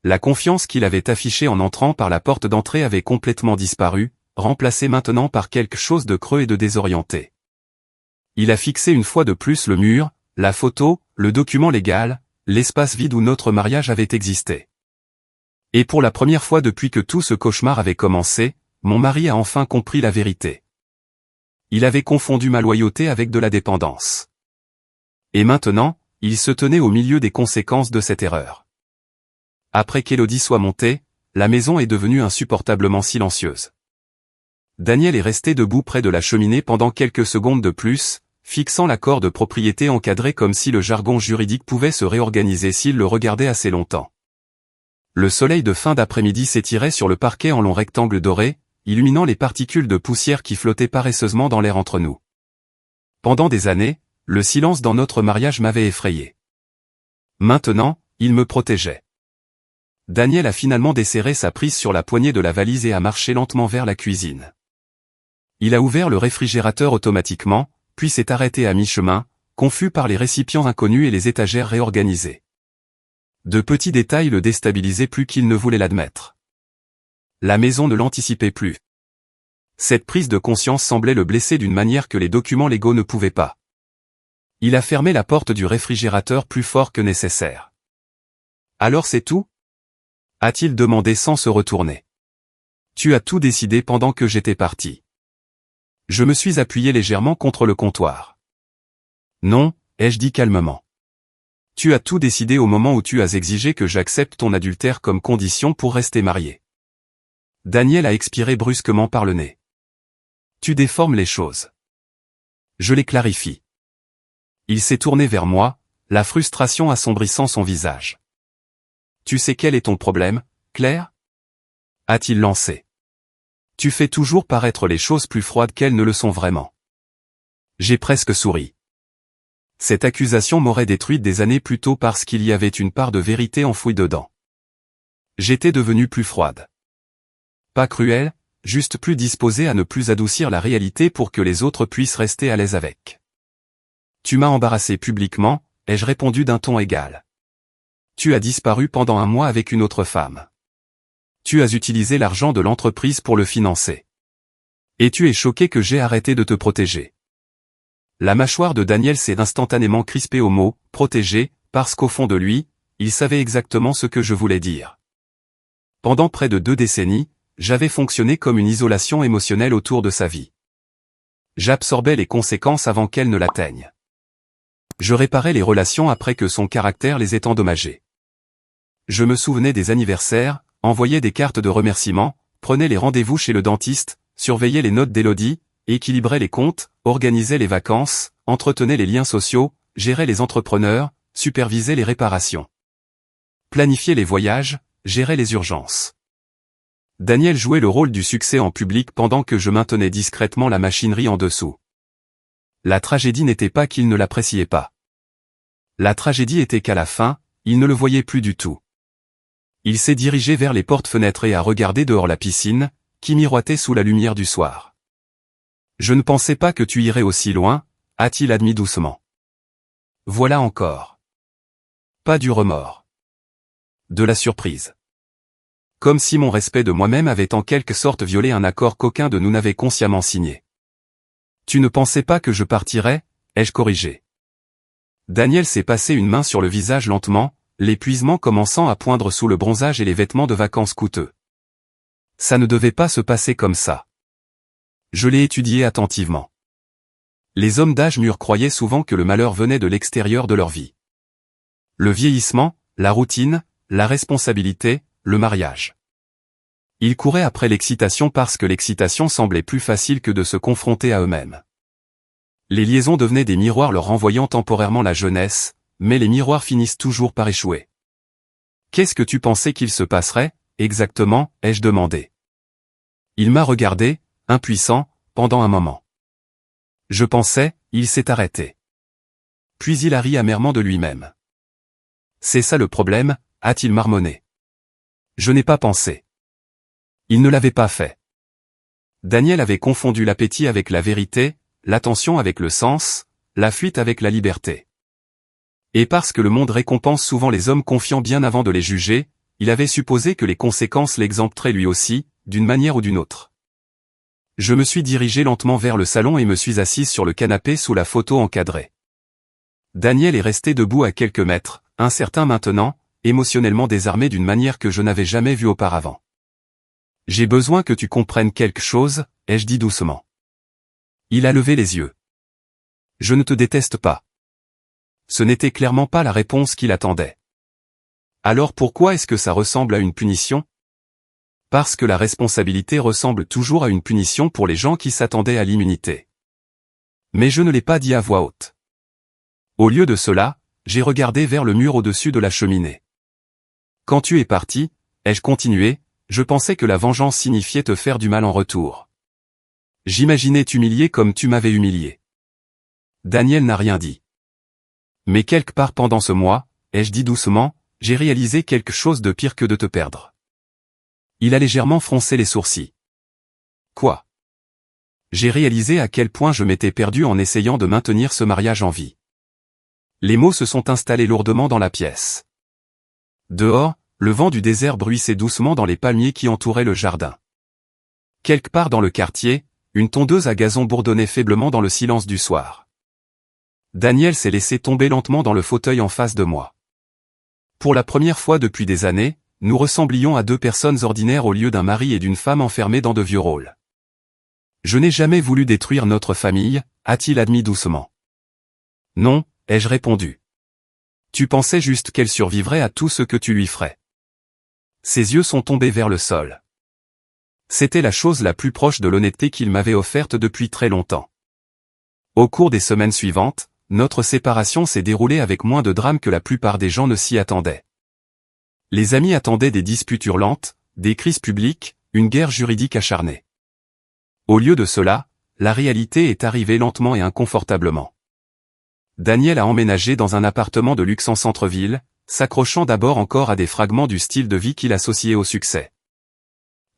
La confiance qu'il avait affichée en entrant par la porte d'entrée avait complètement disparu, remplacée maintenant par quelque chose de creux et de désorienté. Il a fixé une fois de plus le mur, la photo, le document légal, l'espace vide où notre mariage avait existé. Et pour la première fois depuis que tout ce cauchemar avait commencé, mon mari a enfin compris la vérité. Il avait confondu ma loyauté avec de la dépendance. Et maintenant, il se tenait au milieu des conséquences de cette erreur. Après qu'Élodie soit montée, la maison est devenue insupportablement silencieuse. Daniel est resté debout près de la cheminée pendant quelques secondes de plus, fixant l'accord de propriété encadré comme si le jargon juridique pouvait se réorganiser s'il le regardait assez longtemps. Le soleil de fin d'après-midi s'étirait sur le parquet en long rectangle doré, illuminant les particules de poussière qui flottaient paresseusement dans l'air entre nous. Pendant des années, le silence dans notre mariage m'avait effrayé. Maintenant, il me protégeait. Daniel a finalement desserré sa prise sur la poignée de la valise et a marché lentement vers la cuisine. Il a ouvert le réfrigérateur automatiquement, puis s'est arrêté à mi-chemin, confus par les récipients inconnus et les étagères réorganisées. De petits détails le déstabilisaient plus qu'il ne voulait l'admettre. La maison ne l'anticipait plus. Cette prise de conscience semblait le blesser d'une manière que les documents légaux ne pouvaient pas. Il a fermé la porte du réfrigérateur plus fort que nécessaire. Alors c'est tout ? A-t-il demandé sans se retourner. Tu as tout décidé pendant que j'étais parti. Je me suis appuyé légèrement contre le comptoir. Non, ai-je dit calmement. Tu as tout décidé au moment où tu as exigé que j'accepte ton adultère comme condition pour rester marié. Daniel a expiré brusquement par le nez. Tu déformes les choses. Je les clarifie. Il s'est tourné vers moi, la frustration assombrissant son visage. Tu sais quel est ton problème, Claire ? A-t-il lancé. Tu fais toujours paraître les choses plus froides qu'elles ne le sont vraiment. J'ai presque souri. Cette accusation m'aurait détruite des années plus tôt parce qu'il y avait une part de vérité enfouie dedans. J'étais devenue plus froide. Pas cruelle, juste plus disposée à ne plus adoucir la réalité pour que les autres puissent rester à l'aise avec. Tu m'as embarrassé publiquement, ai-je répondu d'un ton égal. Tu as disparu pendant un mois avec une autre femme. Tu as utilisé l'argent de l'entreprise pour le financer. Et tu es choqué que j'ai arrêté de te protéger. La mâchoire de Daniel s'est instantanément crispée au mot « protéger » parce qu'au fond de lui, il savait exactement ce que je voulais dire. pendant près de 2 décennies, j'avais fonctionné comme une isolation émotionnelle autour de sa vie. J'absorbais les conséquences avant qu'elles ne l'atteignent. Je réparais les relations après que son caractère les ait endommagées. Je me souvenais des anniversaires, envoyais des cartes de remerciement, prenais les rendez-vous chez le dentiste, surveillais les notes d'Élodie, équilibrais les comptes, organisais les vacances, entretenais les liens sociaux, gérais les entrepreneurs, supervisais les réparations. Planifiais les voyages, gérais les urgences. Daniel jouait le rôle du succès en public pendant que je maintenais discrètement la machinerie en dessous. La tragédie n'était pas qu'il ne l'appréciait pas. La tragédie était qu'à la fin, il ne le voyait plus du tout. Il s'est dirigé vers les portes-fenêtres et a regardé dehors la piscine, qui miroitait sous la lumière du soir. « Je ne pensais pas que tu irais aussi loin », a-t-il admis doucement. Voilà encore. Pas du remords. De la surprise. Comme si mon respect de moi-même avait en quelque sorte violé un accord qu'aucun de nous n'avait consciemment signé. Tu ne pensais pas que je partirais, ai-je corrigé. Daniel s'est passé une main sur le visage lentement, l'épuisement commençant à poindre sous le bronzage et les vêtements de vacances coûteux. Ça ne devait pas se passer comme ça. Je l'ai étudié attentivement. Les hommes d'âge mûr croyaient souvent que le malheur venait de l'extérieur de leur vie. Le vieillissement, la routine, la responsabilité, le mariage. Ils couraient après l'excitation parce que l'excitation semblait plus facile que de se confronter à eux-mêmes. Les liaisons devenaient des miroirs leur renvoyant temporairement la jeunesse, mais les miroirs finissent toujours par échouer. Qu'est-ce que tu pensais qu'il se passerait, exactement, ai-je demandé. Il m'a regardé, impuissant, pendant un moment. Je pensais, il s'est arrêté. Puis il a ri amèrement de lui-même. C'est ça le problème, a-t-il marmonné. Je n'ai pas pensé. Il ne l'avait pas fait. Daniel avait confondu l'appétit avec la vérité, l'attention avec le sens, la fuite avec la liberté. Et parce que le monde récompense souvent les hommes confiants bien avant de les juger, il avait supposé que les conséquences l'exempteraient lui aussi, d'une manière ou d'une autre. Je me suis dirigé lentement vers le salon et me suis assise sur le canapé sous la photo encadrée. Daniel est resté debout à quelques mètres, incertain maintenant, émotionnellement désarmé d'une manière que je n'avais jamais vue auparavant. « J'ai besoin que tu comprennes quelque chose », ai-je dit doucement. Il a levé les yeux. « Je ne te déteste pas. » Ce n'était clairement pas la réponse qu'il attendait. Alors pourquoi est-ce que ça ressemble à une punition ? Parce que la responsabilité ressemble toujours à une punition pour les gens qui s'attendaient à l'immunité. Mais je ne l'ai pas dit à voix haute. Au lieu de cela, j'ai regardé vers le mur au-dessus de la cheminée. Quand tu es parti, ai-je continué, je pensais que la vengeance signifiait te faire du mal en retour. J'imaginais t'humilier comme tu m'avais humilié. Daniel n'a rien dit. Mais quelque part pendant ce mois, ai-je dit doucement, j'ai réalisé quelque chose de pire que de te perdre. Il a légèrement froncé les sourcils. Quoi ? J'ai réalisé à quel point je m'étais perdu en essayant de maintenir ce mariage en vie. Les mots se sont installés lourdement dans la pièce. Dehors, le vent du désert bruissait doucement dans les palmiers qui entouraient le jardin. Quelque part dans le quartier, une tondeuse à gazon bourdonnait faiblement dans le silence du soir. Daniel s'est laissé tomber lentement dans le fauteuil en face de moi. Pour la première fois depuis des années, nous ressemblions à deux personnes ordinaires au lieu d'un mari et d'une femme enfermés dans de vieux rôles. Je n'ai jamais voulu détruire notre famille, a-t-il admis doucement. Non, ai-je répondu. Tu pensais juste qu'elle survivrait à tout ce que tu lui ferais. Ses yeux sont tombés vers le sol. C'était la chose la plus proche de l'honnêteté qu'il m'avait offerte depuis très longtemps. Au cours des semaines suivantes, notre séparation s'est déroulée avec moins de drame que la plupart des gens ne s'y attendaient. Les amis attendaient des disputes hurlantes, des crises publiques, une guerre juridique acharnée. Au lieu de cela, la réalité est arrivée lentement et inconfortablement. Daniel a emménagé dans un appartement de luxe en centre-ville, s'accrochant d'abord encore à des fragments du style de vie qu'il associait au succès.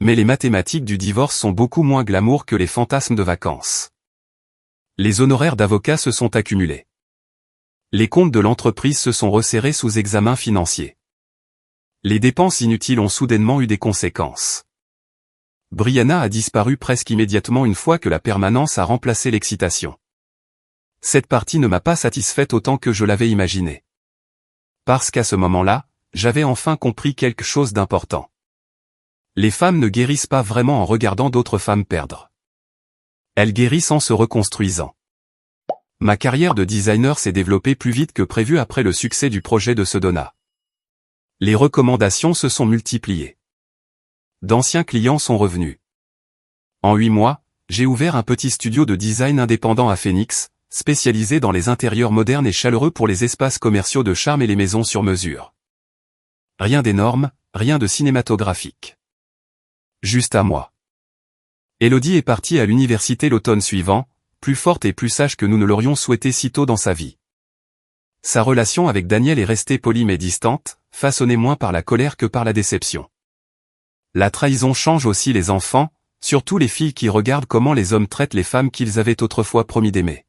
Mais les mathématiques du divorce sont beaucoup moins glamour que les fantasmes de vacances. Les honoraires d'avocat se sont accumulés. Les comptes de l'entreprise se sont resserrés sous examen financier. Les dépenses inutiles ont soudainement eu des conséquences. Brianna a disparu presque immédiatement une fois que la permanence a remplacé l'excitation. Cette partie ne m'a pas satisfaite autant que je l'avais imaginé. Parce qu'à ce moment-là, j'avais enfin compris quelque chose d'important. Les femmes ne guérissent pas vraiment en regardant d'autres femmes perdre. Elles guérissent en se reconstruisant. Ma carrière de designer s'est développée plus vite que prévu après le succès du projet de Sedona. Les recommandations se sont multipliées. D'anciens clients sont revenus. En 8 mois, j'ai ouvert un petit studio de design indépendant à Phoenix, spécialisé dans les intérieurs modernes et chaleureux pour les espaces commerciaux de charme et les maisons sur mesure. Rien d'énorme, rien de cinématographique. Juste à moi. Elodie est partie à l'université l'automne suivant, plus forte et plus sage que nous ne l'aurions souhaité si tôt dans sa vie. Sa relation avec Daniel est restée polie mais distante, façonnée moins par la colère que par la déception. La trahison change aussi les enfants, surtout les filles qui regardent comment les hommes traitent les femmes qu'ils avaient autrefois promis d'aimer.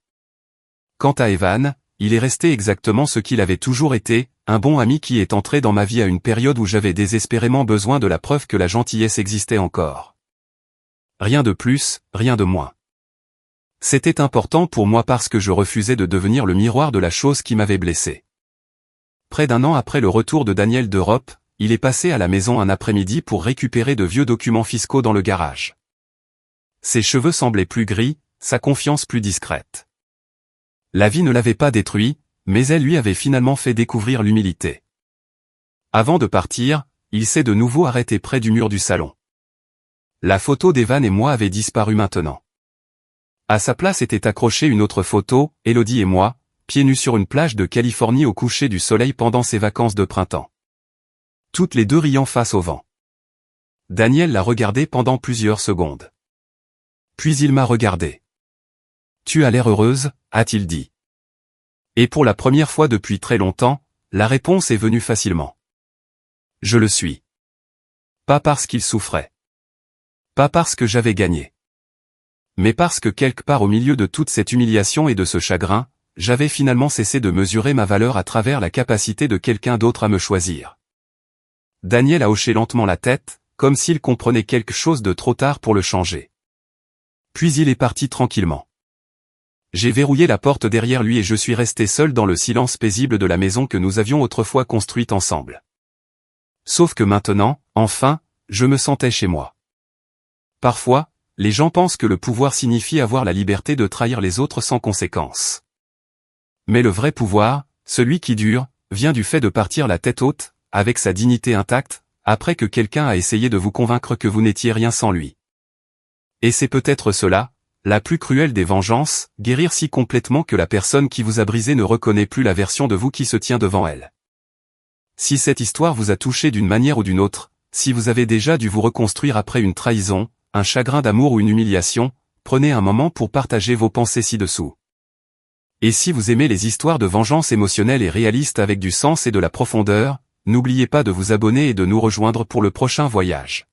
Quant à Evan, il est resté exactement ce qu'il avait toujours été, un bon ami qui est entré dans ma vie à une période où j'avais désespérément besoin de la preuve que la gentillesse existait encore. Rien de plus, rien de moins. C'était important pour moi parce que je refusais de devenir le miroir de la chose qui m'avait blessé. Près d'1 an après le retour de Daniel d'Europe, il est passé à la maison un après-midi pour récupérer de vieux documents fiscaux dans le garage. Ses cheveux semblaient plus gris, sa confiance plus discrète. La vie ne l'avait pas détruit, mais elle lui avait finalement fait découvrir l'humilité. Avant de partir, il s'est de nouveau arrêté près du mur du salon. La photo d'Evan et moi avait disparu maintenant. À sa place était accrochée une autre photo, Elodie et moi, pieds nus sur une plage de Californie au coucher du soleil pendant ses vacances de printemps. Toutes les deux riant face au vent. Daniel l'a regardé pendant plusieurs secondes. Puis il m'a regardé. « Tu as l'air heureuse », a-t-il dit. Et pour la première fois depuis très longtemps, la réponse est venue facilement. Je le suis. Pas parce qu'il souffrait. Pas parce que j'avais gagné. Mais parce que quelque part au milieu de toute cette humiliation et de ce chagrin, j'avais finalement cessé de mesurer ma valeur à travers la capacité de quelqu'un d'autre à me choisir. Daniel a hoché lentement la tête, comme s'il comprenait quelque chose de trop tard pour le changer. Puis il est parti tranquillement. J'ai verrouillé la porte derrière lui et je suis resté seul dans le silence paisible de la maison que nous avions autrefois construite ensemble. Sauf que maintenant, enfin, je me sentais chez moi. Parfois, les gens pensent que le pouvoir signifie avoir la liberté de trahir les autres sans conséquence. Mais le vrai pouvoir, celui qui dure, vient du fait de partir la tête haute, avec sa dignité intacte, après que quelqu'un a essayé de vous convaincre que vous n'étiez rien sans lui. Et c'est peut-être cela, la plus cruelle des vengeances, guérir si complètement que la personne qui vous a brisé ne reconnaît plus la version de vous qui se tient devant elle. Si cette histoire vous a touché d'une manière ou d'une autre, si vous avez déjà dû vous reconstruire après une trahison, un chagrin d'amour ou une humiliation, prenez un moment pour partager vos pensées ci-dessous. Et si vous aimez les histoires de vengeance émotionnelles et réalistes avec du sens et de la profondeur, n'oubliez pas de vous abonner et de nous rejoindre pour le prochain voyage.